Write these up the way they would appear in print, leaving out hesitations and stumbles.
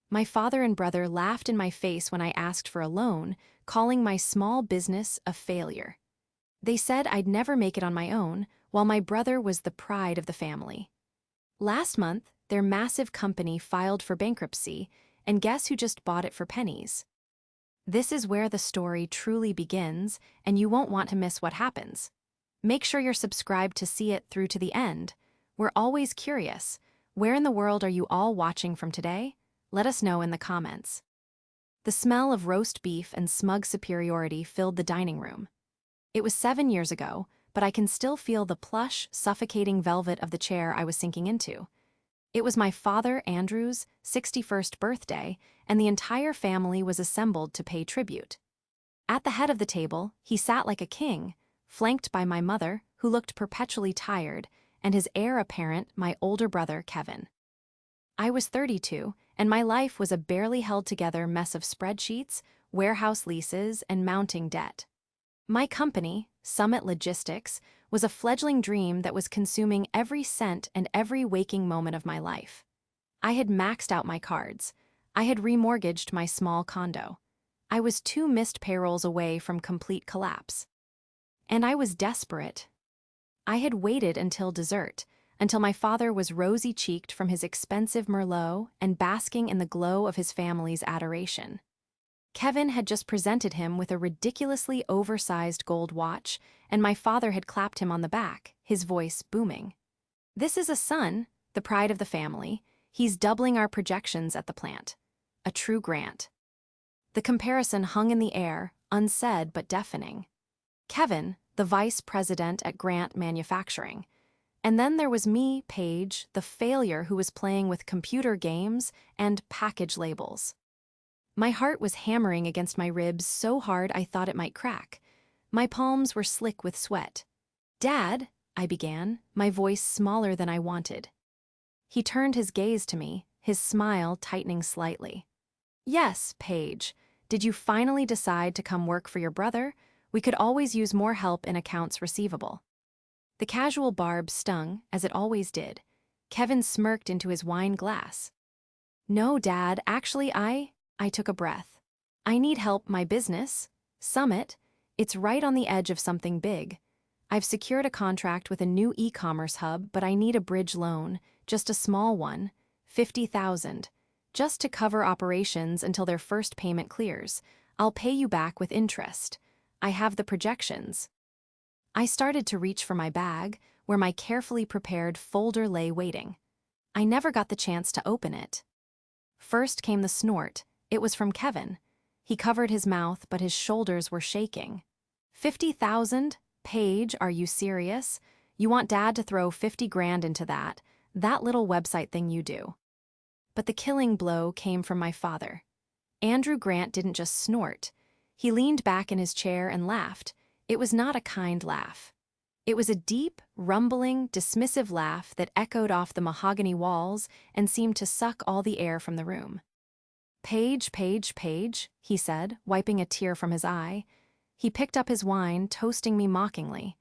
My father and brother laughed in my face when I asked for a loan, calling my small business a failure. They said I'd never make it on my own, while my brother was the pride of the family. Last month, their massive company filed for bankruptcy, and guess who just bought it for pennies? This is where the story truly begins, and you won't want to miss what happens. Make sure you're subscribed to see it through to the end. We're always curious. Where in the world are you all watching from today? Let us know in the comments. The smell of roast beef and smug superiority filled the dining room. It was 7 years ago, but I can still feel the plush, suffocating velvet of the chair I was sinking into. It was my father Andrew's 61st birthday, and the entire family was assembled to pay tribute. At the head of the table, he sat like a king, flanked by my mother, who looked perpetually tired, and his heir apparent, my older brother Kevin. I was 32, and my life was a barely held-together mess of spreadsheets, warehouse leases, and mounting debt. My company, Summit Logistics, was a fledgling dream that was consuming every cent and every waking moment of my life. I had maxed out my cards. I had remortgaged my small condo. I was 2 missed payrolls away from complete collapse. And I was desperate. I had waited until dessert, until my father was rosy-cheeked from his expensive Merlot and basking in the glow of his family's adoration. Kevin had just presented him with a ridiculously oversized gold watch, and my father had clapped him on the back, his voice booming. "This is a son, the pride of the family. He's doubling our projections at the plant. A true grant." The comparison hung in the air, unsaid but deafening. Kevin, the vice president at Grant Manufacturing. And then there was me, Paige, the failure who was playing with computer games and package labels. My heart was hammering against my ribs so hard I thought it might crack. My palms were slick with sweat. "Dad," I began, my voice smaller than I wanted. He turned his gaze to me, his smile tightening slightly. "Yes, Paige. Did you finally decide to come work for your brother? We could always use more help in accounts receivable." The casual barb stung, as it always did. Kevin smirked into his wine glass. "No, Dad, actually I took a breath. "I need help. My business, Summit, it's right on the edge of something big. I've secured a contract with a new e-commerce hub, but I need a bridge loan, just a small one, 50,000, just to cover operations until their first payment clears. I'll pay you back with interest. I have the projections." I started to reach for my bag, where my carefully prepared folder lay waiting. I never got the chance to open it. First came the snort. It was from Kevin. He covered his mouth, but his shoulders were shaking. 50,000? Paige, are you serious? You want Dad to throw 50 grand into that little website thing you do? But the killing blow came from my father. Andrew Grant didn't just snort. He leaned back in his chair and laughed. It was not a kind laugh. It was a deep, rumbling, dismissive laugh that echoed off the mahogany walls and seemed to suck all the air from the room. "Paige, Paige, Paige," he said, wiping a tear from his eye. He picked up his wine, toasting me mockingly.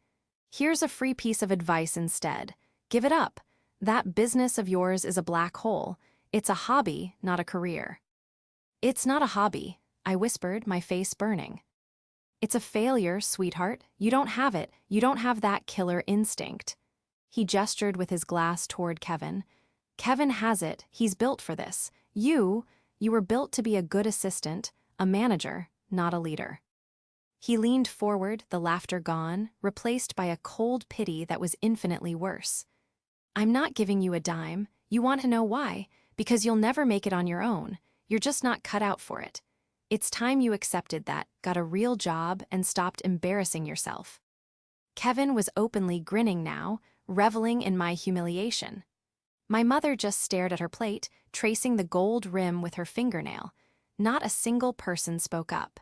"Here's a free piece of advice instead. Give it up. That business of yours is a black hole. It's a hobby, not a career." "It's not a hobby," I whispered, my face burning. "It's a failure, sweetheart. You don't have it. You don't have that killer instinct." He gestured with his glass toward Kevin. "Kevin has it. He's built for this. You were built to be a good assistant, a manager, not a leader." He leaned forward, the laughter gone, replaced by a cold pity that was infinitely worse. "I'm not giving you a dime. You want to know why? Because you'll never make it on your own. You're just not cut out for it. It's time you accepted that, got a real job, and stopped embarrassing yourself." Kevin was openly grinning now, reveling in my humiliation. My mother just stared at her plate, tracing the gold rim with her fingernail. Not a single person spoke up.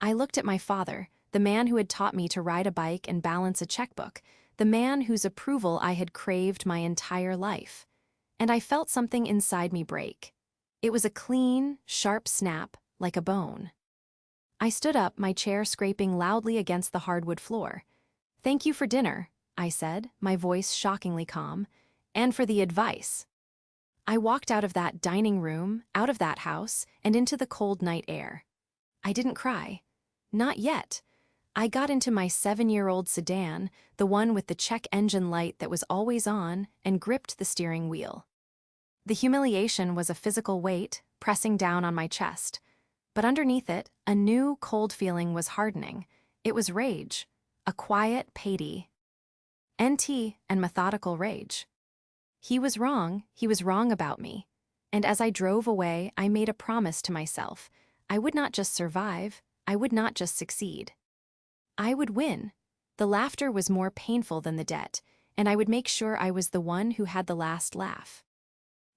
I looked at my father, the man who had taught me to ride a bike and balance a checkbook, the man whose approval I had craved my entire life. And I felt something inside me break. It was a clean, sharp snap, like a bone. I stood up, my chair scraping loudly against the hardwood floor. "Thank you for dinner," I said, my voice shockingly calm, "and for the advice." I walked out of that dining room, out of that house, and into the cold night air. I didn't cry. Not yet. I got into my 7-year-old sedan, the one with the check engine light that was always on, and gripped the steering wheel. The humiliation was a physical weight, pressing down on my chest. But underneath it, a new, cold feeling was hardening. It was rage. A quiet, petty, and methodical rage. He was wrong about me. And as I drove away, I made a promise to myself. I would not just survive, I would not just succeed. I would win. The laughter was more painful than the debt, and I would make sure I was the one who had the last laugh.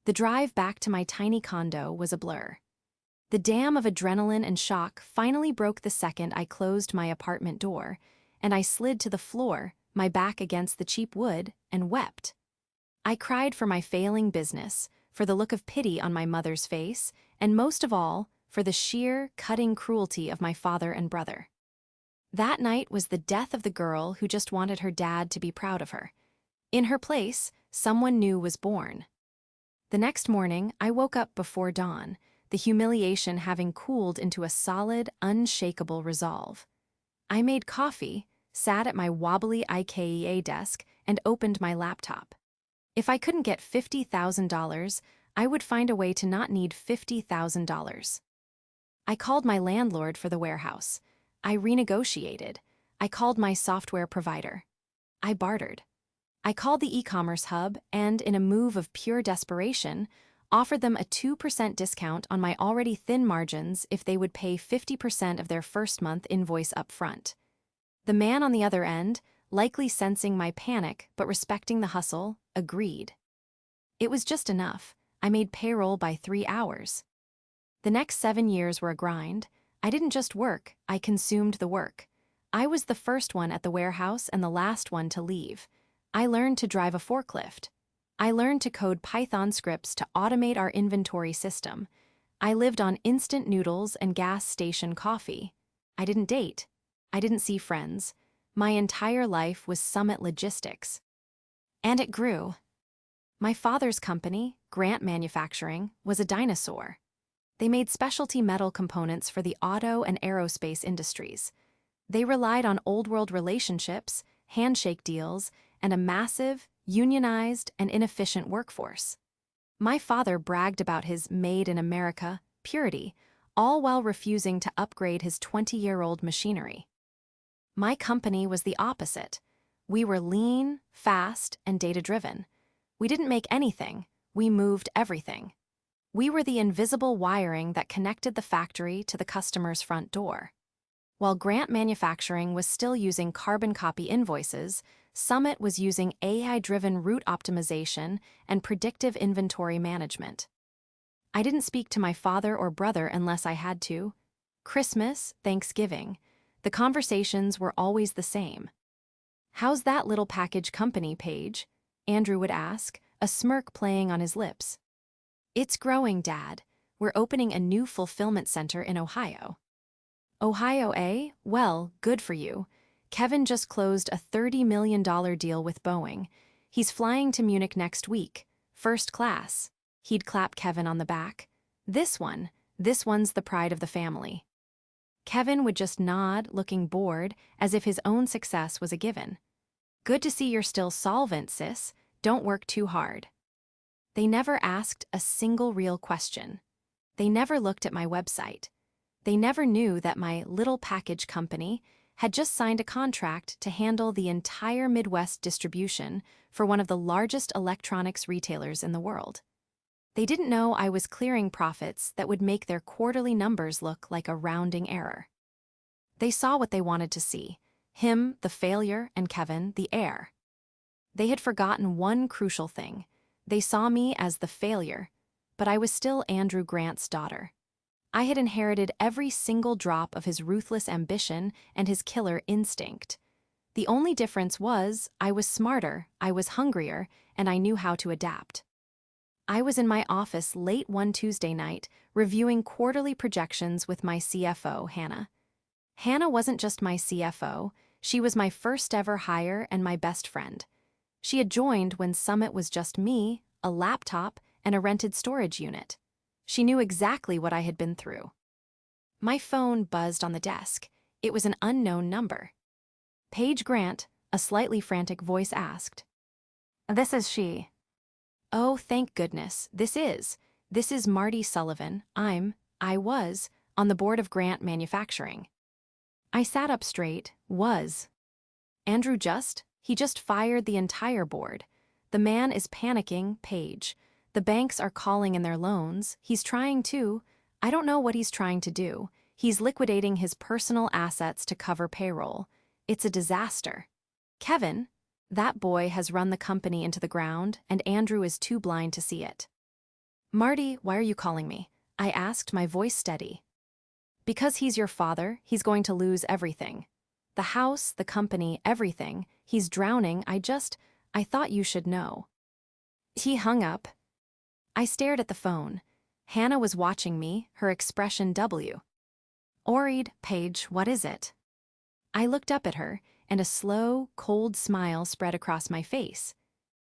The drive back to my tiny condo was a blur. The dam of adrenaline and shock finally broke the second I closed my apartment door, and I slid to the floor, my back against the cheap wood, and wept. I cried for my failing business, for the look of pity on my mother's face, and most of all, for the sheer, cutting cruelty of my father and brother. That night was the death of the girl who just wanted her dad to be proud of her. In her place, someone new was born. The next morning, I woke up before dawn, the humiliation having cooled into a solid, unshakable resolve. I made coffee, sat at my wobbly IKEA desk, and opened my laptop. If I couldn't get $50,000, I would find a way to not need $50,000. I called my landlord for the warehouse. I renegotiated. I called my software provider. I bartered. I called the e-commerce hub and, in a move of pure desperation, offered them a 2% discount on my already thin margins if they would pay 50% of their first month invoice up front. The man on the other end, likely sensing my panic but respecting the hustle, agreed. It was just enough. I made payroll by 3 hours. The next 7 years were a grind. I didn't just work, I consumed the work. I was the first one at the warehouse and the last one to leave. I learned to drive a forklift. I learned to code Python scripts to automate our inventory system. I lived on instant noodles and gas station coffee. I didn't date. I didn't see friends. My entire life was Summit Logistics. And it grew. My father's company, Grant Manufacturing, was a dinosaur. They made specialty metal components for the auto and aerospace industries. They relied on old-world relationships, handshake deals, and a massive, unionized, and inefficient workforce. My father bragged about his Made in America purity, all while refusing to upgrade his 20-year-old machinery. My company was the opposite. We were lean, fast, and data-driven. We didn't make anything, we moved everything. We were the invisible wiring that connected the factory to the customer's front door. While Grant Manufacturing was still using carbon copy invoices, Summit was using AI-driven route optimization and predictive inventory management. I didn't speak to my father or brother unless I had to. Christmas, Thanksgiving, the conversations were always the same. "How's that little package company, Paige?" Andrew would ask, a smirk playing on his lips. "It's growing, Dad. We're opening a new fulfillment center in Ohio." "Ohio, eh? Well, good for you. Kevin just closed a $30 million deal with Boeing. He's flying to Munich next week. First class." He'd clap Kevin on the back. This one's the pride of the family." Kevin would just nod, looking bored, as if his own success was a given. "Good to see you're still solvent, sis. Don't work too hard." They never asked a single real question. They never looked at my website. They never knew that my little package company had just signed a contract to handle the entire Midwest distribution for one of the largest electronics retailers in the world. They didn't know I was clearing profits that would make their quarterly numbers look like a rounding error. They saw what they wanted to see: him, the failure, and Kevin, the heir. They had forgotten one crucial thing. They saw me as the failure, but I was still Andrew Grant's daughter. I had inherited every single drop of his ruthless ambition and his killer instinct. The only difference was I was smarter, I was hungrier, and I knew how to adapt. I was in my office late one Tuesday night, reviewing quarterly projections with my CFO, Hannah. Hannah wasn't just my CFO, she was my first ever hire and my best friend. She had joined when Summit was just me, a laptop, and a rented storage unit. She knew exactly what I had been through. My phone buzzed on the desk. It was an unknown number. Paige Grant, a slightly frantic voice asked. "This is she." "Oh, thank goodness, this is Marty Sullivan. I was, on the board of Grant Manufacturing." I sat up straight. Was. Andrew he just fired the entire board. The man is panicking, Paige. The banks are calling in their loans. He's trying to. I don't know what he's trying to do. He's liquidating his personal assets to cover payroll. It's a disaster. Kevin, that boy has run the company into the ground, and Andrew is too blind to see it. "Marty, why are you calling me?" I asked, my voice steady. "Because he's your father, he's going to lose everything. The house, the company, everything. He's drowning. I thought you should know." He hung up. I stared at the phone. Hannah was watching me, her expression worried. "Paige, what is it?" I looked up at her, and a slow, cold smile spread across my face.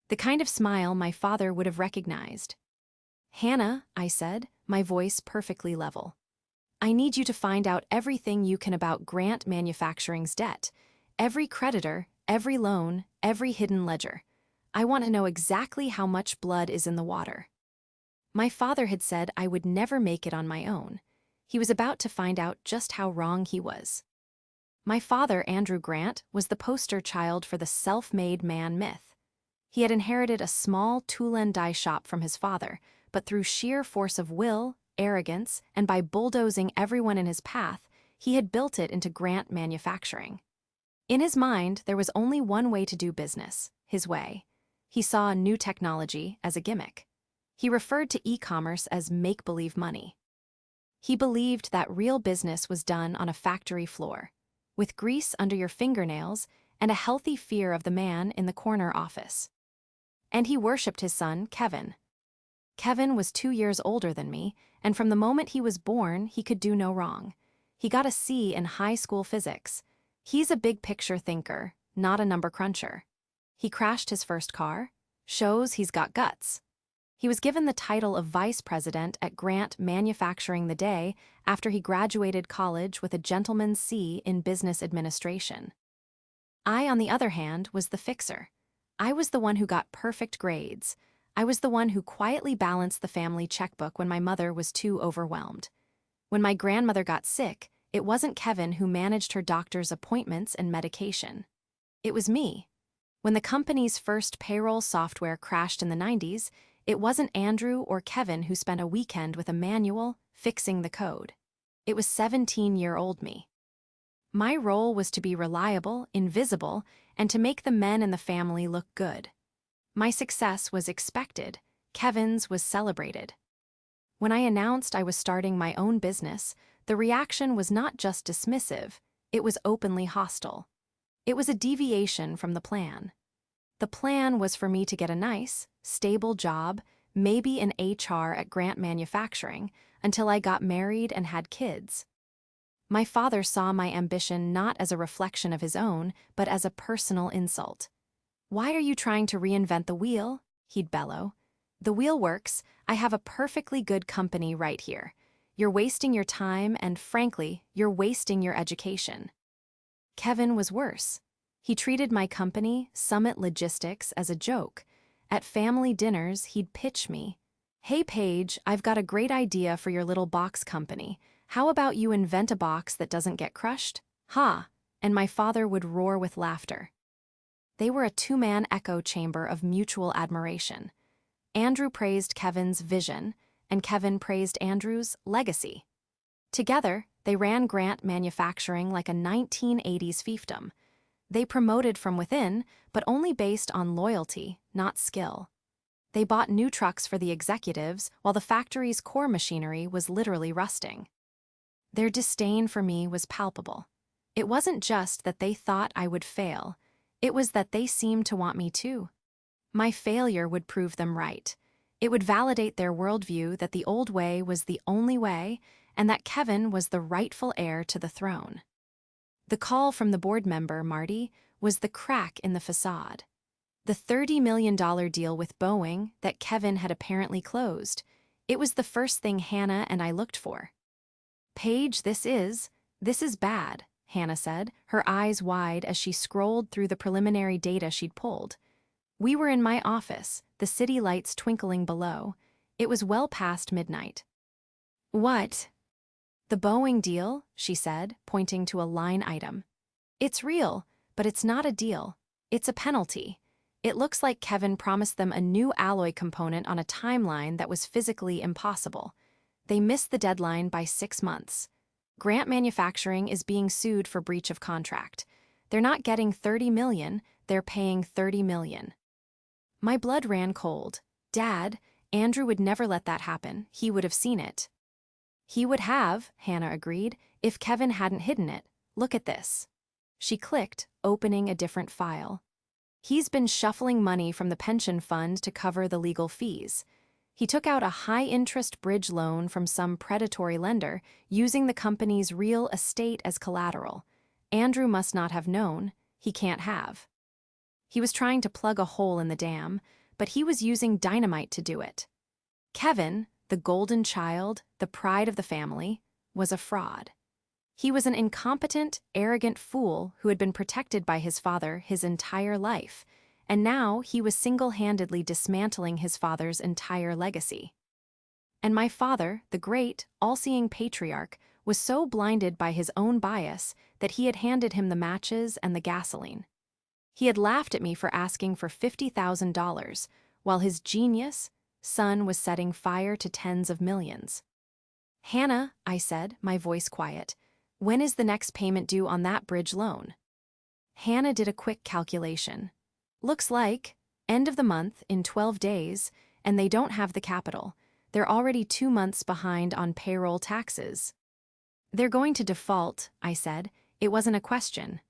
The kind of smile my father would have recognized. "Hannah," I said, my voice perfectly level. "I need you to find out everything you can about Grant Manufacturing's debt. Every creditor, every loan, every hidden ledger. I want to know exactly how much blood is in the water." My father had said I would never make it on my own. He was about to find out just how wrong he was. My father, Andrew Grant, was the poster child for the self-made man myth. He had inherited a small tool and die shop from his father, but through sheer force of will, arrogance, and by bulldozing everyone in his path, he had built it into Grant Manufacturing. In his mind, there was only one way to do business, his way. He saw new technology as a gimmick. He referred to e-commerce as make-believe money. He believed that real business was done on a factory floor, with grease under your fingernails and a healthy fear of the man in the corner office. And he worshipped his son, Kevin. Kevin was 2 years older than me, and from the moment he was born, he could do no wrong. He got a C in high school physics. He's a big-picture thinker, not a number cruncher. He crashed his first car. Shows he's got guts. He was given the title of vice president at Grant Manufacturing the day after he graduated college with a gentleman's C in business administration. I, on the other hand, was the fixer. I was the one who got perfect grades. I was the one who quietly balanced the family checkbook when my mother was too overwhelmed. When my grandmother got sick, it wasn't Kevin who managed her doctor's appointments and medication. It was me. When the company's first payroll software crashed in the 90s, it wasn't Andrew or Kevin who spent a weekend with a manual, fixing the code. It was 17-year-old me. My role was to be reliable, invisible, and to make the men in the family look good. My success was expected. Kevin's was celebrated. When I announced I was starting my own business, the reaction was not just dismissive, it was openly hostile. It was a deviation from the plan. The plan was for me to get a nice, stable job, maybe in HR at Grant Manufacturing, until I got married and had kids. My father saw my ambition not as a reflection of his own, but as a personal insult. "Why are you trying to reinvent the wheel?" he'd bellow. "The wheel works. I have a perfectly good company right here. You're wasting your time and, frankly, you're wasting your education." Kevin was worse. He treated my company, Summit Logistics, as a joke. At family dinners, he'd pitch me. "Hey, Paige, I've got a great idea for your little box company. How about you invent a box that doesn't get crushed?" Ha! And my father would roar with laughter. They were a two-man echo chamber of mutual admiration. Andrew praised Kevin's vision, and Kevin praised Andrew's legacy. Together, they ran Grant Manufacturing like a 1980s fiefdom. They promoted from within, but only based on loyalty, not skill. They bought new trucks for the executives, while the factory's core machinery was literally rusting. Their disdain for me was palpable. It wasn't just that they thought I would fail. It was that they seemed to want me to. My failure would prove them right. It would validate their worldview that the old way was the only way, and that Kevin was the rightful heir to the throne. The call from the board member, Marty, was the crack in the facade. The $30 million deal with Boeing that Kevin had apparently closed. It was the first thing Hannah and I looked for. Paige, this is bad, Hannah said, her eyes wide as she scrolled through the preliminary data she'd pulled. We were in my office, the city lights twinkling below. It was well past midnight. What? The Boeing deal, she said, pointing to a line item. It's real, but it's not a deal. It's a penalty. It looks like Kevin promised them a new alloy component on a timeline that was physically impossible. They missed the deadline by 6 months. Grant Manufacturing is being sued for breach of contract. They're not getting $30 million, they're paying $30 million. My blood ran cold. Dad, Andrew would never let that happen. He would have seen it. He would have, Hannah agreed, if Kevin hadn't hidden it. Look at this. She clicked, opening a different file. He's been shuffling money from the pension fund to cover the legal fees. He took out a high-interest bridge loan from some predatory lender, using the company's real estate as collateral. Andrew must not have known. He can't have. He was trying to plug a hole in the dam, but he was using dynamite to do it. Kevin, the golden child, the pride of the family, was a fraud. He was an incompetent, arrogant fool who had been protected by his father his entire life, and now he was single-handedly dismantling his father's entire legacy. And my father, the great, all-seeing patriarch, was so blinded by his own bias that he had handed him the matches and the gasoline. He had laughed at me for asking for $50,000, while his genius son was setting fire to tens of millions. Hannah, I said, my voice quiet, when is the next payment due on that bridge loan? Hannah did a quick calculation. Looks like end of the month in 12 days, and they don't have the capital. They're already 2 months behind on payroll taxes. They're going to default, I said. It wasn't a question.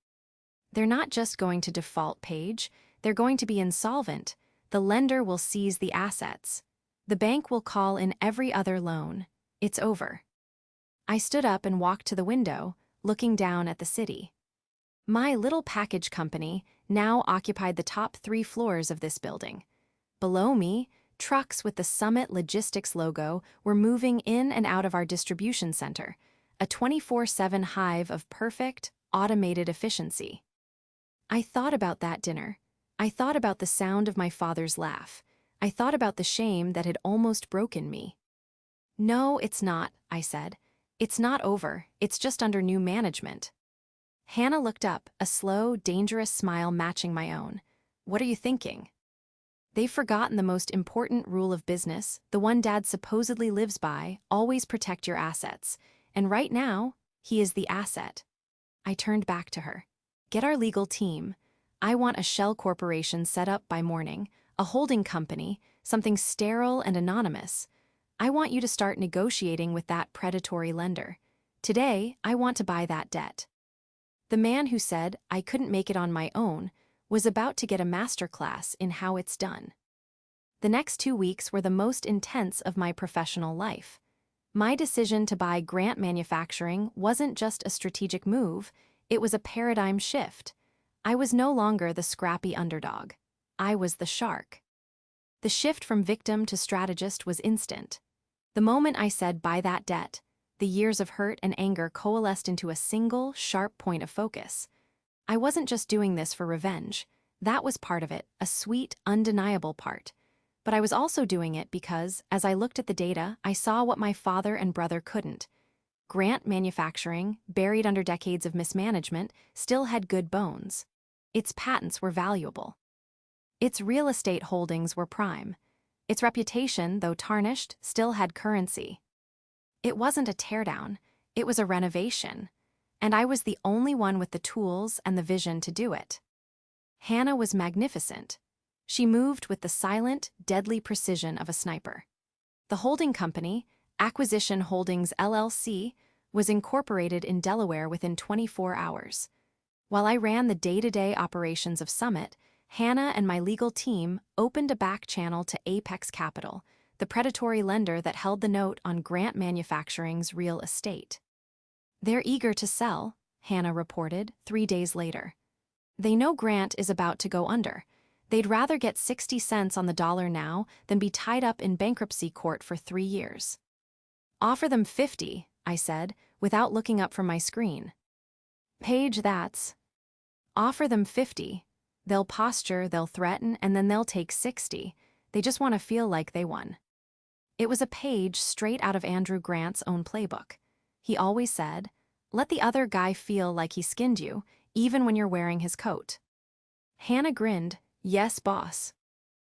They're not just going to default, Paige. They're going to be insolvent. The lender will seize the assets. The bank will call in every other loan. It's over. I stood up and walked to the window, looking down at the city. My little package company now occupied the top 3 floors of this building. Below me, trucks with the Summit Logistics logo were moving in and out of our distribution center, a 24/7 hive of perfect, automated efficiency. I thought about that dinner. I thought about the sound of my father's laugh. I thought about the shame that had almost broken me. No, it's not, I said. It's not over, it's just under new management. Hannah looked up, a slow, dangerous smile matching my own. What are you thinking? They've forgotten the most important rule of business, the one Dad supposedly lives by, always protect your assets. And right now, he is the asset. I turned back to her. Get our legal team. I want a shell corporation set up by morning, a holding company, something sterile and anonymous. I want you to start negotiating with that predatory lender. Today, I want to buy that debt. The man who said I couldn't make it on my own was about to get a masterclass in how it's done. The next 2 weeks were the most intense of my professional life. My decision to buy Grant Manufacturing wasn't just a strategic move, it was a paradigm shift. I was no longer the scrappy underdog. I was the shark. The shift from victim to strategist was instant. The moment I said buy that debt, the years of hurt and anger coalesced into a single, sharp point of focus. I wasn't just doing this for revenge. That was part of it, a sweet, undeniable part. But I was also doing it because, as I looked at the data, I saw what my father and brother couldn't. Grant Manufacturing, buried under decades of mismanagement, still had good bones. Its patents were valuable. Its real estate holdings were prime. Its reputation, though tarnished, still had currency. It wasn't a teardown, it was a renovation. And I was the only one with the tools and the vision to do it. Hannah was magnificent. She moved with the silent, deadly precision of a sniper. The holding company, Acquisition Holdings LLC, was incorporated in Delaware within 24 hours. While I ran the day-to-day operations of Summit, Hannah and my legal team opened a back channel to Apex Capital, the predatory lender that held the note on Grant Manufacturing's real estate. They're eager to sell, Hannah reported 3 days later. They know Grant is about to go under. They'd rather get 60 cents on the dollar now than be tied up in bankruptcy court for 3 years. Offer them 50, I said, without looking up from my screen. Paige, that's. Offer them 50. They'll posture, they'll threaten, and then they'll take 60. They just want to feel like they won. It was a page straight out of Andrew Grant's own playbook. He always said, let the other guy feel like he skinned you, even when you're wearing his coat. Hannah grinned, yes, boss.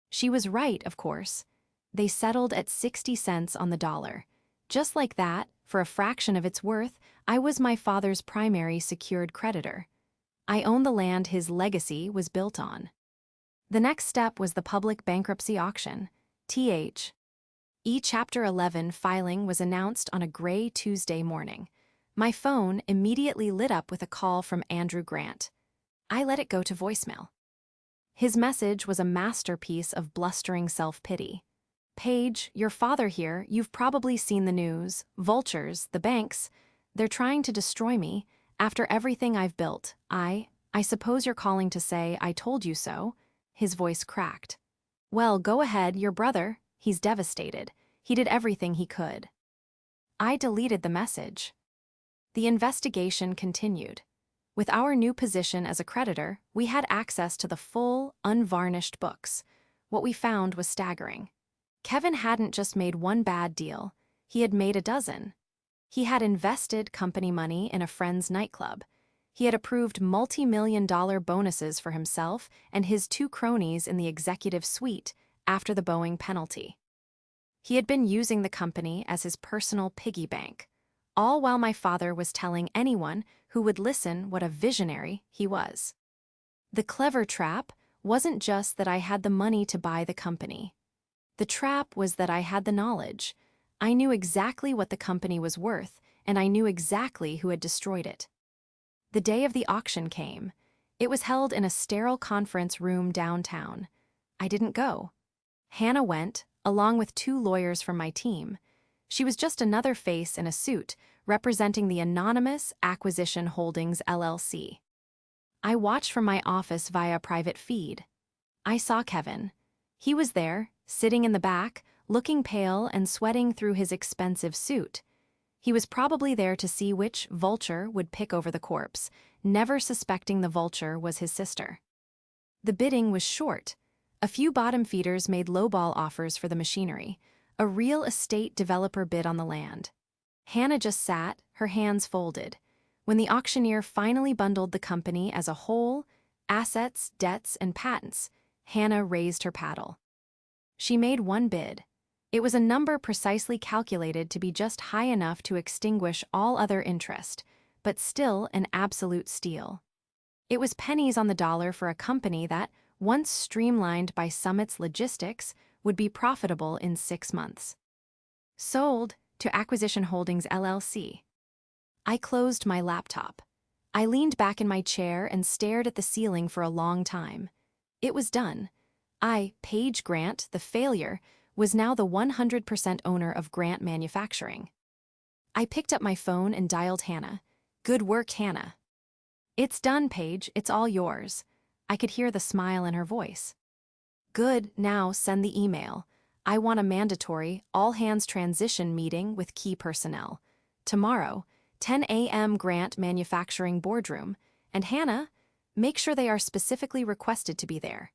She was right, of course. They settled at 60 cents on the dollar. Just like that, for a fraction of its worth, I was my father's primary secured creditor. I owned the land his legacy was built on. The next step was the public bankruptcy auction, TH. Chapter 11 filing was announced on a gray Tuesday morning. My phone immediately lit up with a call from Andrew Grant. I let it go to voicemail. His message was a masterpiece of blustering self-pity. Paige, your father here, you've probably seen the news. Vultures, the banks, they're trying to destroy me. After everything I've built, I suppose you're calling to say I told you so. His voice cracked. Well, go ahead, your brother. He's devastated. He did everything he could. I deleted the message. The investigation continued. With our new position as a creditor, we had access to the full, unvarnished books. What we found was staggering. Kevin hadn't just made one bad deal, he had made a dozen. He had invested company money in a friend's nightclub. He had approved multi-million-dollar bonuses for himself and his 2 cronies in the executive suite after the Boeing penalty. He had been using the company as his personal piggy bank, all while my father was telling anyone who would listen what a visionary he was. The clever trap wasn't just that I had the money to buy the company. The trap was that I had the knowledge. I knew exactly what the company was worth, and I knew exactly who had destroyed it. The day of the auction came. It was held in a sterile conference room downtown. I didn't go. Hannah went, along with 2 lawyers from my team. She was just another face in a suit, representing the anonymous Acquisition Holdings LLC. I watched from my office via private feed. I saw Kevin. He was there, sitting in the back, looking pale and sweating through his expensive suit. He was probably there to see which vulture would pick over the corpse, never suspecting the vulture was his sister. The bidding was short. A few bottom feeders made lowball offers for the machinery. A real estate developer bid on the land. Hannah just sat, her hands folded. When the auctioneer finally bundled the company as a whole, assets, debts, and patents, Hannah raised her paddle. She made one bid. It was a number precisely calculated to be just high enough to extinguish all other interest, but still an absolute steal. It was pennies on the dollar for a company that, once streamlined by Summit's logistics, would be profitable in 6 months. Sold to Acquisition Holdings LLC. I closed my laptop. I leaned back in my chair and stared at the ceiling for a long time. It was done. I, Paige Grant, the failure, was now the 100% owner of Grant Manufacturing. I picked up my phone and dialed Hannah. Good work, Hannah. It's done, Paige. It's all yours. I could hear the smile in her voice. Good, now send the email. I want a mandatory, all-hands transition meeting with key personnel. Tomorrow, 10 a.m. Grant Manufacturing Boardroom. And Hannah, make sure they are specifically requested to be there.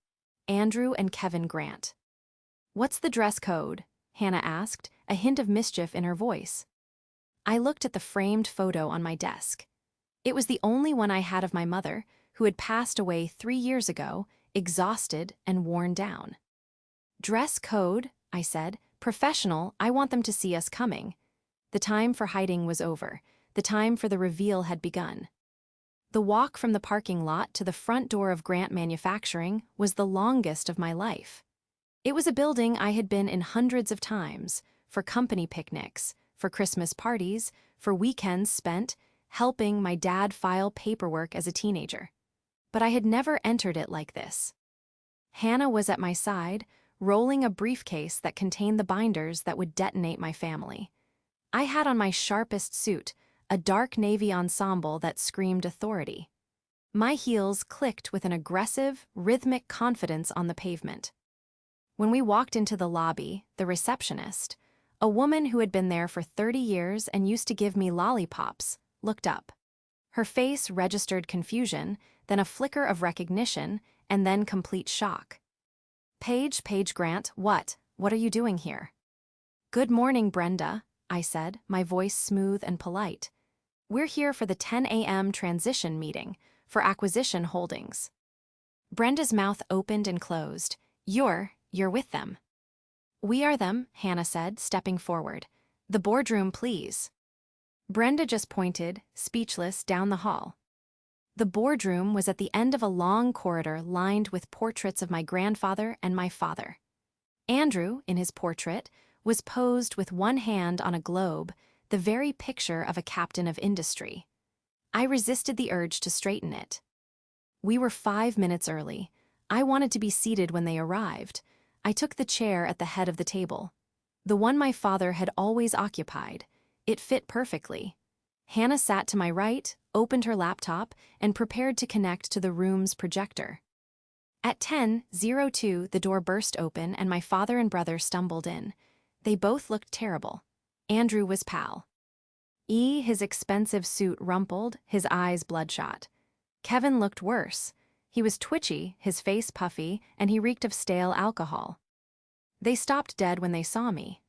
Andrew and Kevin Grant. What's the dress code? Hannah asked, a hint of mischief in her voice. I looked at the framed photo on my desk. It was the only one I had of my mother, who had passed away 3 years ago, exhausted and worn down. Dress code, I said. Professional, I want them to see us coming. The time for hiding was over. The time for the reveal had begun. The walk from the parking lot to the front door of Grant Manufacturing was the longest of my life. It was a building I had been in hundreds of times, for company picnics, for Christmas parties, for weekends spent helping my dad file paperwork as a teenager. But I had never entered it like this. Hannah was at my side, rolling a briefcase that contained the binders that would detonate my family. I had on my sharpest suit, a dark navy ensemble that screamed authority. My heels clicked with an aggressive, rhythmic confidence on the pavement. When we walked into the lobby, the receptionist, a woman who had been there for 30 years and used to give me lollipops, looked up. Her face registered confusion, then a flicker of recognition, and then complete shock. Paige Grant, what? What are you doing here?" "Good morning, Brenda," I said, my voice smooth and polite. "We're here for the 10 a.m. transition meeting for Acquisition Holdings." Brenda's mouth opened and closed. You're with them." "We are them," Hannah said, stepping forward. "The boardroom, please." Brenda just pointed, speechless, down the hall. The boardroom was at the end of a long corridor lined with portraits of my grandfather and my father. Andrew, in his portrait, was posed with one hand on a globe, the very picture of a captain of industry. I resisted the urge to straighten it. We were 5 minutes early. I wanted to be seated when they arrived. I took the chair at the head of the table. The one my father had always occupied. It fit perfectly. Hannah sat to my right, opened her laptop, and prepared to connect to the room's projector. At 10:02, the door burst open and my father and brother stumbled in. They both looked terrible. Andrew was pale. His expensive suit rumpled, his eyes bloodshot. Kevin looked worse. He was twitchy, his face puffy, and he reeked of stale alcohol. They stopped dead when they saw me.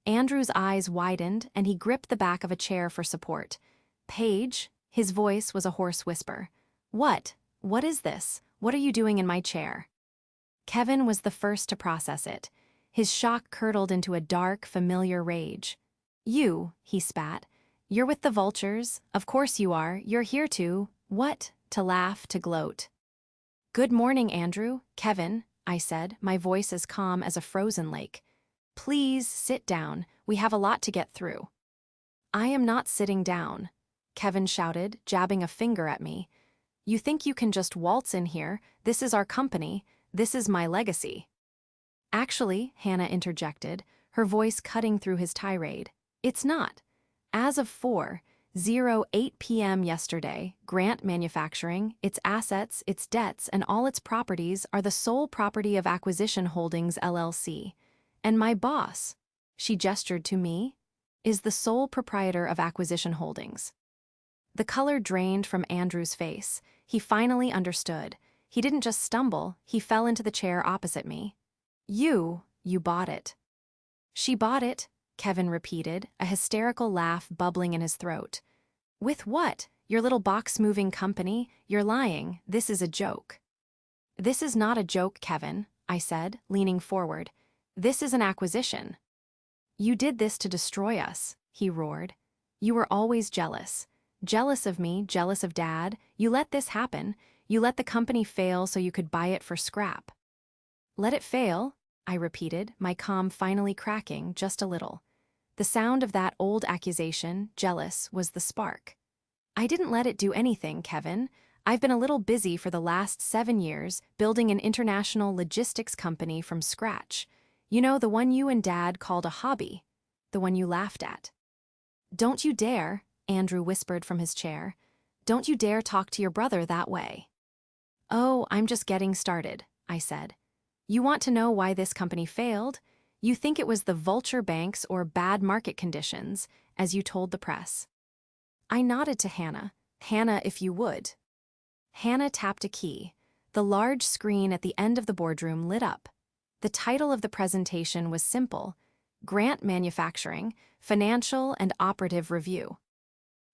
Andrew's eyes widened, and he gripped the back of a chair for support. "Paige," his voice was a hoarse whisper. What is this? What are you doing in my chair?" Kevin was the first to process it. His shock curdled into a dark, familiar rage. He spat. "You're with the vultures. Of course you are. You're here to, what? To laugh, to gloat." "Good morning, Andrew, Kevin," I said, my voice as calm as a frozen lake. "Please sit down. We have a lot to get through." "I am not sitting down," Kevin shouted, jabbing a finger at me. "You think you can just waltz in here? This is our company. This is my legacy." "Actually," Hannah interjected, her voice cutting through his tirade, "it's not. As of 4:08 p.m. yesterday, Grant Manufacturing, its assets, its debts, and all its properties are the sole property of Acquisition Holdings, LLC. And my boss," she gestured to me, "is the sole proprietor of Acquisition Holdings." The color drained from Andrew's face. He finally understood. He didn't just stumble, he fell into the chair opposite me. You bought it." "She bought it," Kevin repeated, a hysterical laugh bubbling in his throat. "With what? Your little box-moving company? You're lying. This is a joke." "This is not a joke, Kevin," I said, leaning forward. "This is an acquisition." "You did this to destroy us," he roared. "You were always jealous. Jealous of me, jealous of Dad. You let this happen. You let the company fail so you could buy it for scrap." "Let it fail?" I repeated, my calm finally cracking just a little. The sound of that old accusation, jealous, was the spark. "I didn't let it do anything, Kevin. I've been a little busy for the last 7 years building an international logistics company from scratch. You know, the one you and Dad called a hobby. The one you laughed at." "Don't you dare," Andrew whispered from his chair. "Don't you dare talk to your brother that way." "Oh, I'm just getting started," I said. "You want to know why this company failed? You think it was the vulture banks or bad market conditions, as you told the press." I nodded to Hannah. "Hannah, if you would." Hannah tapped a key. The large screen at the end of the boardroom lit up. The title of the presentation was simple: Grant Manufacturing, Financial and Operative Review.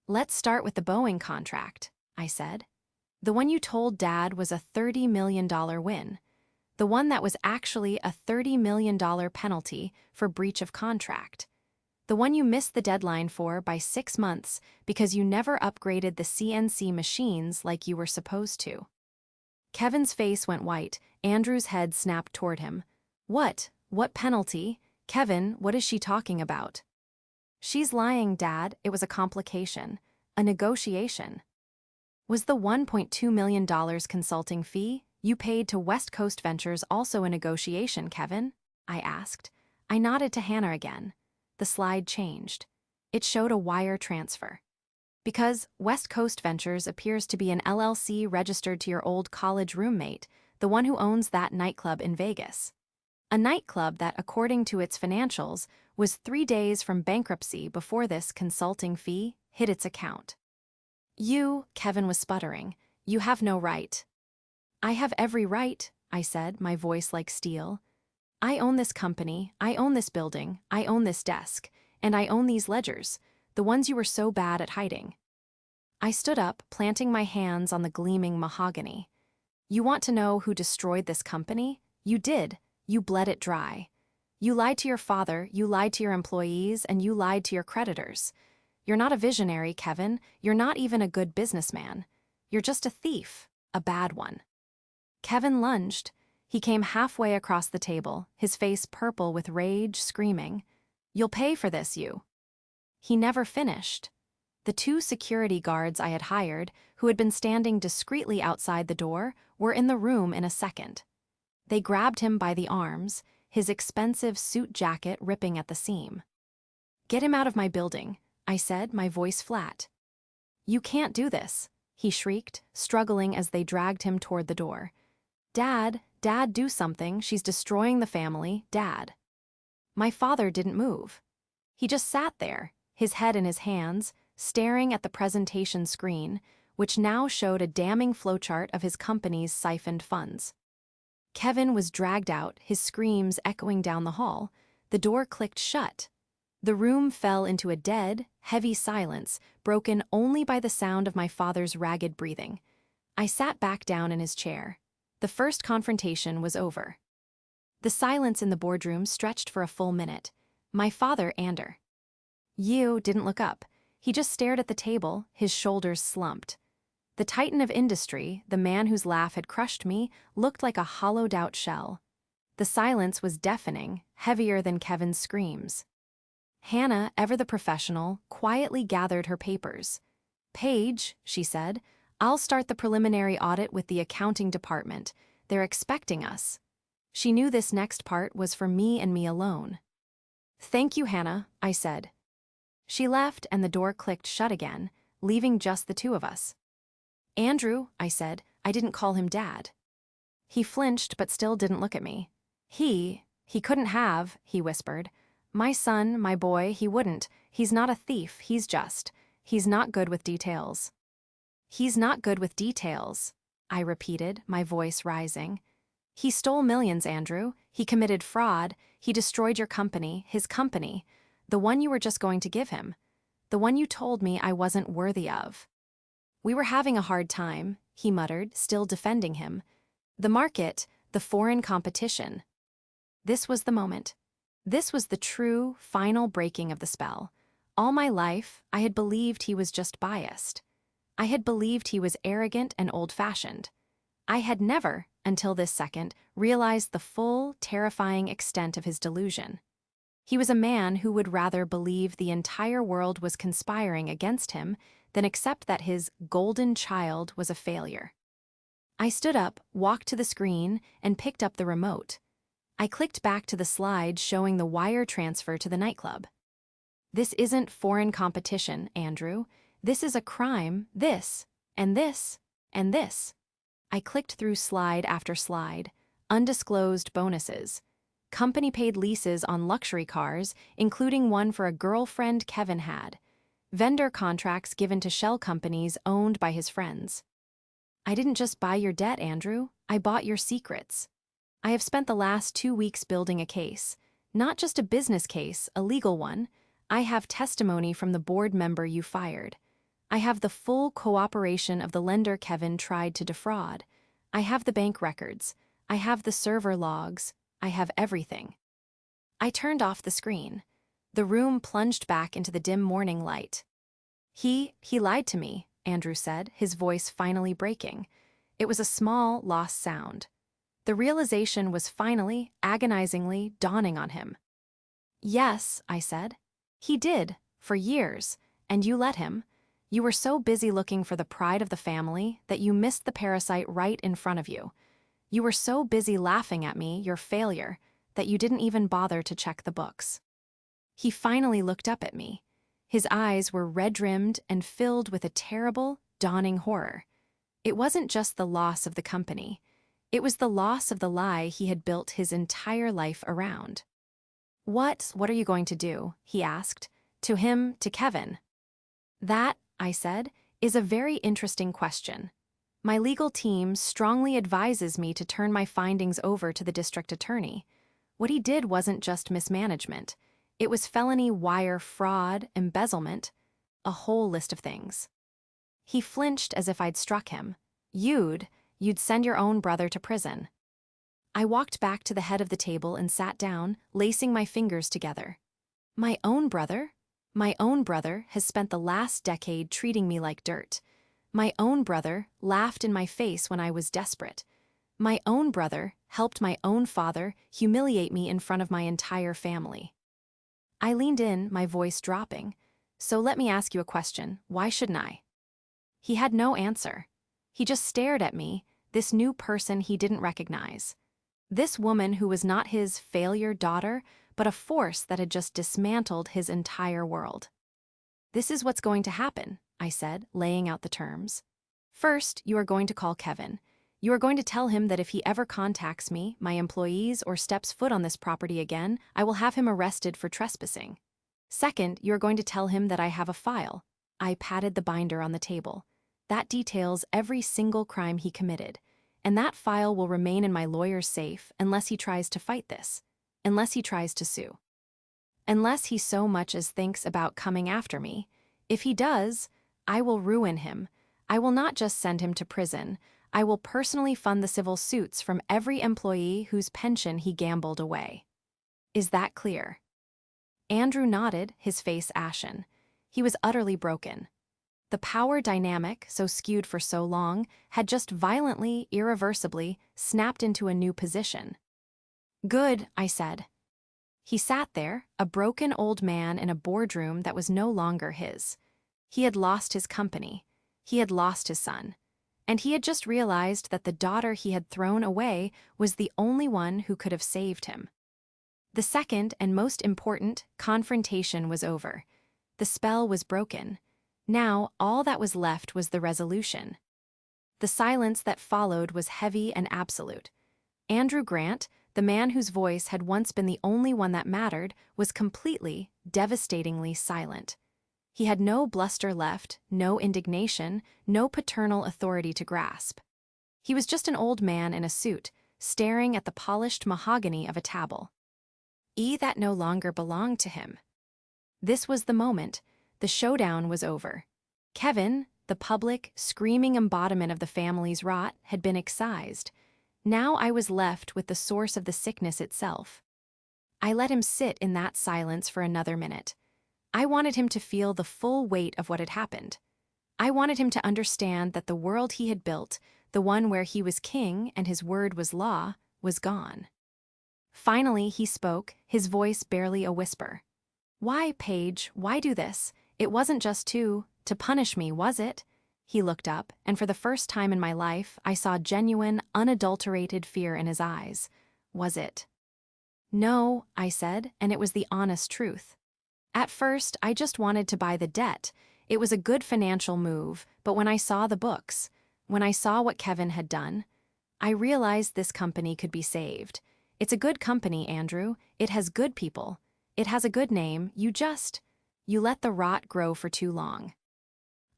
"Let's start with the Boeing contract," I said. "The one you told Dad was a $30 million win. The one that was actually a $30 million penalty for breach of contract. The one you missed the deadline for by 6 months because you never upgraded the CNC machines like you were supposed to." Kevin's face went white. Andrew's head snapped toward him. What penalty? Kevin, what is she talking about?" "She's lying, Dad. It was a complication. A negotiation." "Was the $1.2 million consulting fee you paid to West Coast Ventures also a negotiation, Kevin?" I asked. I nodded to Hannah again. The slide changed. It showed a wire transfer. Because West Coast Ventures appears to be an LLC registered to your old college roommate, the one who owns that nightclub in Vegas. A nightclub that, according to its financials, was 3 days from bankruptcy before this consulting fee hit its account. Kevin was sputtering. You have no right. I have every right, I said, my voice like steel. I own this company, I own this building, I own this desk, and I own these ledgers, the ones you were so bad at hiding. I stood up, planting my hands on the gleaming mahogany. You want to know who destroyed this company? You did. You bled it dry. You lied to your father, you lied to your employees, and you lied to your creditors. You're not a visionary, Kevin. You're not even a good businessman. You're just a thief, a bad one. Kevin lunged. He came halfway across the table, his face purple with rage, screaming, "You'll pay for this, you." He never finished. The 2 security guards I had hired, who had been standing discreetly outside the door, were in the room in a second. They grabbed him by the arms, his expensive suit jacket ripping at the seam. "Get him out of my building," I said, my voice flat. "You can't do this," he shrieked, struggling as they dragged him toward the door. Dad, do something, she's destroying the family, Dad." My father didn't move. He just sat there, his head in his hands, staring at the presentation screen, which now showed a damning flowchart of his company's siphoned funds. Kevin was dragged out, his screams echoing down the hall. The door clicked shut. The room fell into a dead, heavy silence, broken only by the sound of my father's ragged breathing. I sat back down in his chair. The first confrontation was over. The silence in the boardroom stretched for a full minute. My father, You didn't look up. He just stared at the table, his shoulders slumped. The titan of industry, the man whose laugh had crushed me, looked like a hollowed-out shell. The silence was deafening, heavier than Kevin's screams. Hannah, ever the professional, quietly gathered her papers. "Paige," she said, "I'll start the preliminary audit with the accounting department. They're expecting us." She knew this next part was for me and me alone. "Thank you, Hannah," I said. She left and the door clicked shut again, leaving just the 2 of us. "Andrew," I said, I didn't call him Dad. He flinched but still didn't look at me. He couldn't have," he whispered. "My son, my boy, he wouldn't. He's not a thief, he's not good with details." "He's not good with details," I repeated, my voice rising. "He stole millions, Andrew. He committed fraud. He destroyed your company, his company. The one you were just going to give him. The one you told me I wasn't worthy of." "We were having a hard time," he muttered, still defending him. "The market, the foreign competition." This was the moment. This was the true, final breaking of the spell. All my life, I had believed he was just biased. I had believed he was arrogant and old-fashioned. I had never, until this second, realized the full, terrifying extent of his delusion. He was a man who would rather believe the entire world was conspiring against him than accept that his golden child was a failure. I stood up, walked to the screen, and picked up the remote. I clicked back to the slide showing the wire transfer to the nightclub. "This isn't foreign competition, Andrew. This is a crime, this, and this, and this." I clicked through slide after slide. Undisclosed bonuses. Company-paid leases on luxury cars, including one for a girlfriend Kevin had. Vendor contracts given to shell companies owned by his friends. "I didn't just buy your debt, Andrew. I bought your secrets. I have spent the last 2 weeks building a case. Not just a business case, a legal one. I have testimony from the board member you fired. I have the full cooperation of the lender Kevin tried to defraud. I have the bank records. I have the server logs. I have everything." I turned off the screen. The room plunged back into the dim morning light. He lied to me," Andrew said, his voice finally breaking. It was a small, lost sound. The realization was finally, agonizingly, dawning on him. "Yes," I said. "He did, for years, and you let him. You were so busy looking for the pride of the family that you missed the parasite right in front of you. You were so busy laughing at me, your failure, that you didn't even bother to check the books." He finally looked up at me. His eyes were red-rimmed and filled with a terrible, dawning horror. It wasn't just the loss of the company. It was the loss of the lie he had built his entire life around. What are you going to do?" he asked. To him, to Kevin. "That," I said, "is a very interesting question. My legal team strongly advises me to turn my findings over to the district attorney. What he did wasn't just mismanagement. It was felony wire fraud, embezzlement, a whole list of things." He flinched as if I'd struck him. You'd send your own brother to prison." I walked back to the head of the table and sat down, lacing my fingers together. My own brother? My own brother has spent the last decade treating me like dirt. My own brother laughed in my face when I was desperate. My own brother helped my own father humiliate me in front of my entire family. I leaned in, my voice dropping. "So let me ask you a question. Why shouldn't I?" He had no answer. He just stared at me, this new person he didn't recognize. This woman who was not his failure daughter, but a force that had just dismantled his entire world. "This is what's going to happen," I said, laying out the terms. "First, you are going to call Kevin. You are going to tell him that if he ever contacts me, my employees, or steps foot on this property again, I will have him arrested for trespassing. Second, you are going to tell him that I have a file." I patted the binder on the table. "That details every single crime he committed. And that file will remain in my lawyer's safe unless he tries to fight this, unless he tries to sue. Unless he so much as thinks about coming after me. If he does, I will ruin him. I will not just send him to prison. I will personally fund the civil suits from every employee whose pension he gambled away. Is that clear?" Andrew nodded, his face ashen. He was utterly broken. The power dynamic, so skewed for so long, had just violently, irreversibly, snapped into a new position. "Good," I said. He sat there, a broken old man in a boardroom that was no longer his. He had lost his company. He had lost his son. And he had just realized that the daughter he had thrown away was the only one who could have saved him. The second and most important confrontation was over. The spell was broken. Now, all that was left was the resolution. The silence that followed was heavy and absolute. Andrew Grant, the man whose voice had once been the only one that mattered, was completely, devastatingly silent. He had no bluster left, no indignation, no paternal authority to grasp. He was just an old man in a suit, staring at the polished mahogany of a table. That no longer belonged to him. This was the moment. The showdown was over. Kevin, the public, screaming embodiment of the family's rot, had been excised. Now I was left with the source of the sickness itself. I let him sit in that silence for another minute. I wanted him to feel the full weight of what had happened. I wanted him to understand that the world he had built, the one where he was king and his word was law, was gone. Finally he spoke, his voice barely a whisper. "Why, Paige, why do this? It wasn't just to punish me, was it?" He looked up, and for the first time in my life, I saw genuine, unadulterated fear in his eyes. "Was it?" "No," I said, and it was the honest truth. "At first, I just wanted to buy the debt. It was a good financial move, but when I saw the books, when I saw what Kevin had done, I realized this company could be saved. It's a good company, Andrew. It has good people. It has a good name. You let the rot grow for too long."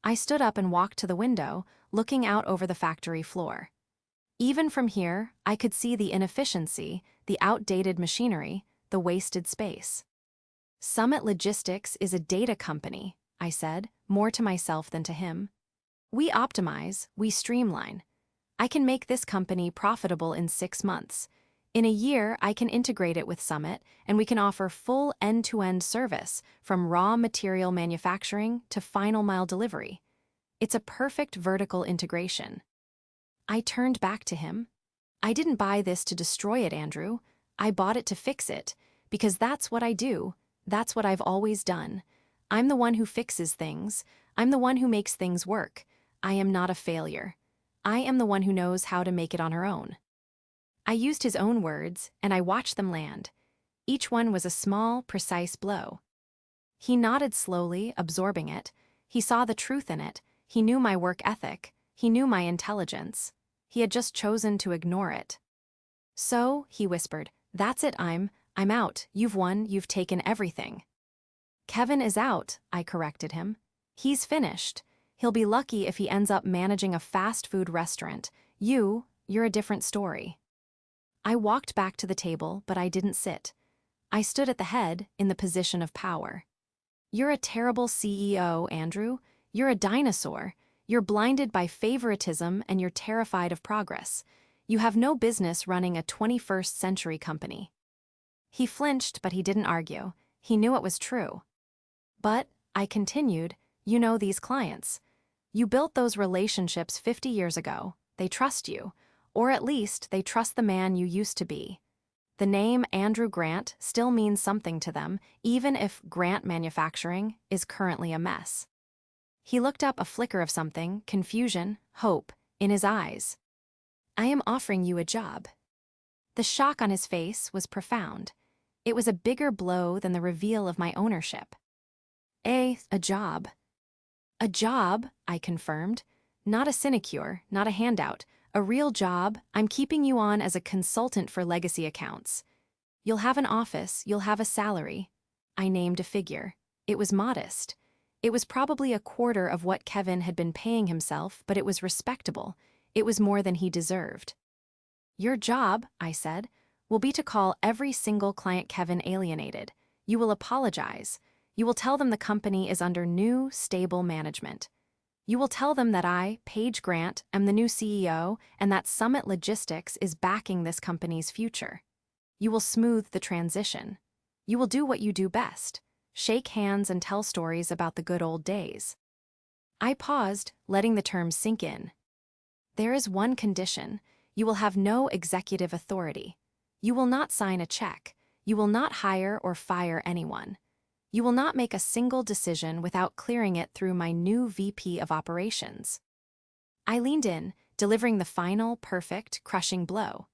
I stood up and walked to the window, looking out over the factory floor. Even from here, I could see the inefficiency, the outdated machinery, the wasted space. "Summit Logistics is a data company," I said, more to myself than to him. "We optimize, we streamline. I can make this company profitable in 6 months. In a year, I can integrate it with Summit, and we can offer full end-to-end service, from raw material manufacturing to final mile delivery. It's a perfect vertical integration." I turned back to him. "I didn't buy this to destroy it, Andrew. I bought it to fix it, because that's what I do. That's what I've always done. I'm the one who fixes things. I'm the one who makes things work. I am not a failure. I am the one who knows how to make it on her own." I used his own words, and I watched them land. Each one was a small, precise blow. He nodded slowly, absorbing it. He saw the truth in it. He knew my work ethic. He knew my intelligence. He had just chosen to ignore it. So, he whispered, that's it, I'm out. You've won, you've taken everything. Kevin is out, I corrected him. He's finished. He'll be lucky if he ends up managing a fast food restaurant. You're a different story. I walked back to the table, but I didn't sit. I stood at the head, in the position of power. You're a terrible CEO, Andrew. You're a dinosaur. You're blinded by favoritism and you're terrified of progress. You have no business running a 21st century company. He flinched, but he didn't argue. He knew it was true. But, I continued, you know these clients. You built those relationships 50 years ago. They trust you. Or at least, they trust the man you used to be. The name Andrew Grant still means something to them, even if Grant Manufacturing is currently a mess. He looked up, a flicker of something, confusion, hope, in his eyes. I am offering you a job. The shock on his face was profound. It was a bigger blow than the reveal of my ownership. A job. A job, I confirmed. Not a sinecure, not a handout. A real job. I'm keeping you on as a consultant for legacy accounts. You'll have an office, you'll have a salary. I named a figure. It was modest. It was probably a quarter of what Kevin had been paying himself, but it was respectable. It was more than he deserved. Your job, I said, will be to call every single client Kevin alienated. You will apologize. You will tell them the company is under new, stable management. You will tell them that I, Paige Grant, am the new CEO and that Summit Logistics is backing this company's future. You will smooth the transition. You will do what you do best. Shake hands and tell stories about the good old days. I paused, letting the term sink in. There is one condition. You will have no executive authority. You will not sign a check. You will not hire or fire anyone. You will not make a single decision without clearing it through my new VP of Operations. I leaned in, delivering the final, perfect, crushing blow.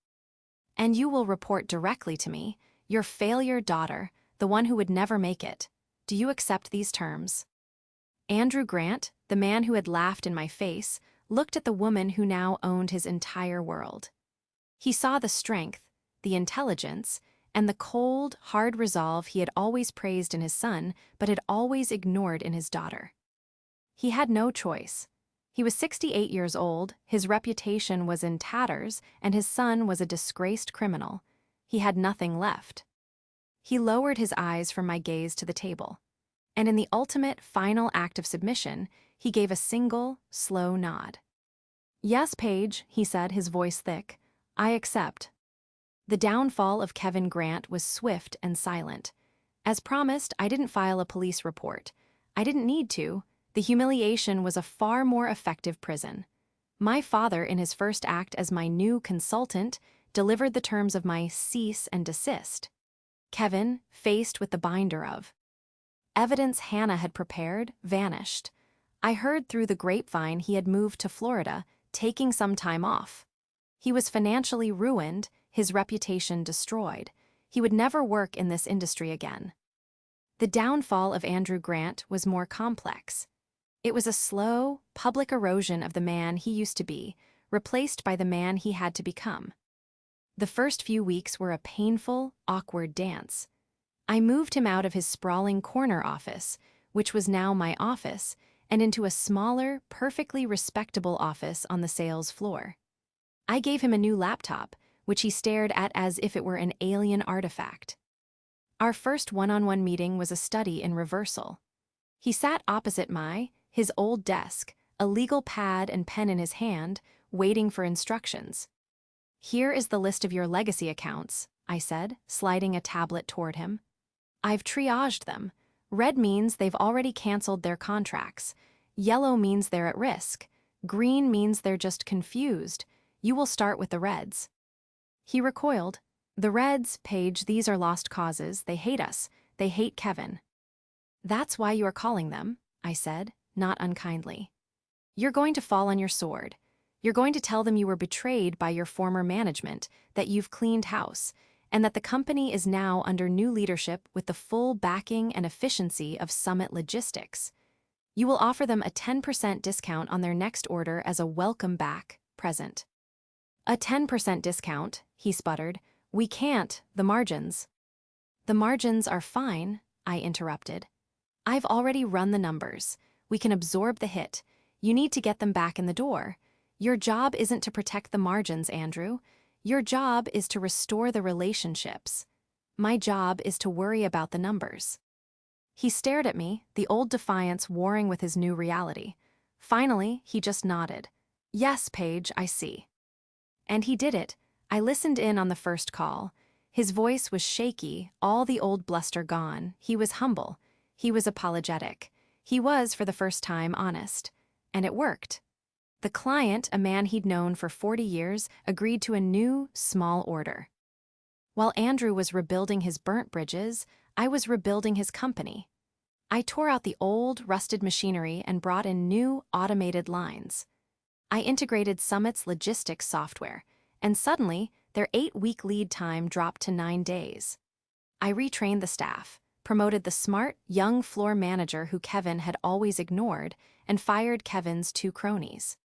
And you will report directly to me, your failure daughter, the one who would never make it. Do you accept these terms? Andrew Grant, the man who had laughed in my face, looked at the woman who now owned his entire world. He saw the strength, the intelligence, and the cold, hard resolve he had always praised in his son, but had always ignored in his daughter. He had no choice. He was 68 years old, his reputation was in tatters, and his son was a disgraced criminal. He had nothing left. He lowered his eyes from my gaze to the table, and in the ultimate, final act of submission, he gave a single, slow nod. Yes, Paige, he said, his voice thick. I accept. The downfall of Kevin Grant was swift and silent. As promised, I didn't file a police report. I didn't need to. The humiliation was a far more effective prison. My father, in his first act as my new consultant, delivered the terms of my cease and desist. Kevin, faced with the binder of evidence Hannah had prepared, vanished. I heard through the grapevine he had moved to Florida, taking some time off. He was financially ruined, his reputation destroyed. He would never work in this industry again. The downfall of Andrew Grant was more complex. It was a slow, public erosion of the man he used to be, replaced by the man he had to become. The first few weeks were a painful, awkward dance. I moved him out of his sprawling corner office, which was now my office, and into a smaller, perfectly respectable office on the sales floor. I gave him a new laptop, which he stared at as if it were an alien artifact. Our first one-on-one meeting was a study in reversal. He sat opposite his old desk, a legal pad and pen in his hand, waiting for instructions. Here is the list of your legacy accounts, I said, sliding a tablet toward him. I've triaged them. Red means they've already canceled their contracts. Yellow means they're at risk. Green means they're just confused. You will start with the reds. He recoiled. The reds, Paige, these are lost causes. They hate us. They hate Kevin. That's why you are calling them, I said, not unkindly. You're going to fall on your sword. You're going to tell them you were betrayed by your former management, that you've cleaned house, and that the company is now under new leadership with the full backing and efficiency of Summit Logistics. You will offer them a 10% discount on their next order as a welcome back present. A 10% discount, he sputtered. We can't, the margins. The margins are fine, I interrupted. I've already run the numbers. We can absorb the hit. You need to get them back in the door. Your job isn't to protect the margins, Andrew. Your job is to restore the relationships. My job is to worry about the numbers. He stared at me, the old defiance warring with his new reality. Finally, he just nodded. Yes, Paige, I see. And he did it. I listened in on the first call. His voice was shaky, all the old bluster gone. He was humble. He was apologetic. He was, for the first time, honest. And it worked. The client, a man he'd known for 40 years, agreed to a new, small order. While Andrew was rebuilding his burnt bridges, I was rebuilding his company. I tore out the old, rusted machinery and brought in new, automated lines. I integrated Summit's logistics software, and suddenly, their 8-week lead time dropped to 9 days. I retrained the staff, promoted the smart, young floor manager who Kevin had always ignored, and fired Kevin's 2 cronies.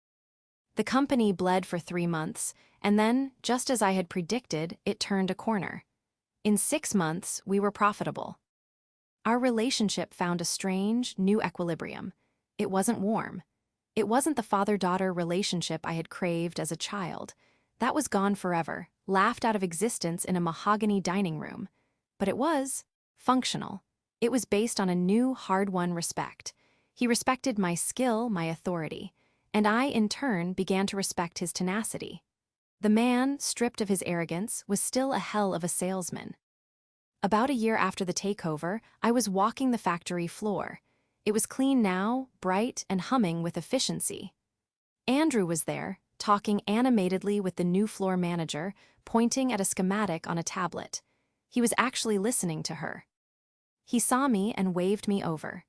The company bled for 3 months, and then, just as I had predicted, it turned a corner. In 6 months, we were profitable. Our relationship found a strange, new equilibrium. It wasn't warm. It wasn't the father-daughter relationship I had craved as a child. That was gone forever, laughed out of existence in a mahogany dining room. But it was functional. It was based on a new, hard-won respect. He respected my skill, my authority, and I, in turn, began to respect his tenacity. The man, stripped of his arrogance, was still a hell of a salesman. About a year after the takeover, I was walking the factory floor. It was clean now, bright, and humming with efficiency. Andrew was there, talking animatedly with the new floor manager, pointing at a schematic on a tablet. He was actually listening to her. He saw me and waved me over.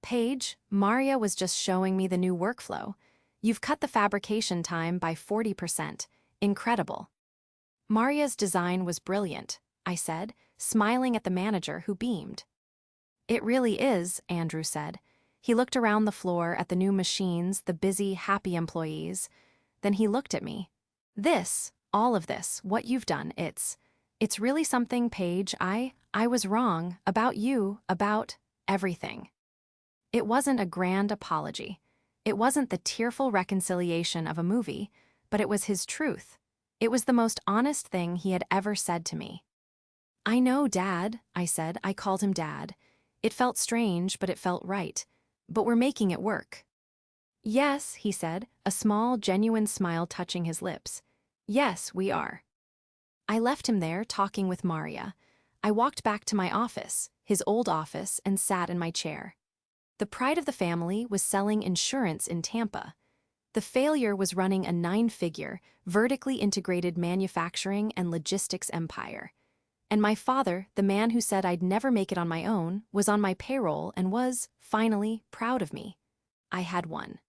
Paige, Maria was just showing me the new workflow. You've cut the fabrication time by 40%. Incredible. Maria's design was brilliant, I said, smiling at the manager who beamed. It really is, Andrew said. He looked around the floor at the new machines, the busy, happy employees. Then he looked at me. All of this, what you've done, it's really something, Paige. I was wrong about you, about everything. It wasn't a grand apology. It wasn't the tearful reconciliation of a movie, but it was his truth. It was the most honest thing he had ever said to me. I know, Dad, I said. I called him Dad. It felt strange, but it felt right. But we're making it work. Yes, he said, a small, genuine smile touching his lips. Yes, we are. I left him there, talking with Maria. I walked back to my office, his old office, and sat in my chair. The pride of the family was selling insurance in Tampa. The failure was running a 9-figure, vertically integrated manufacturing and logistics empire. And my father, the man who said I'd never make it on my own, was on my payroll and was, finally, proud of me. I had won.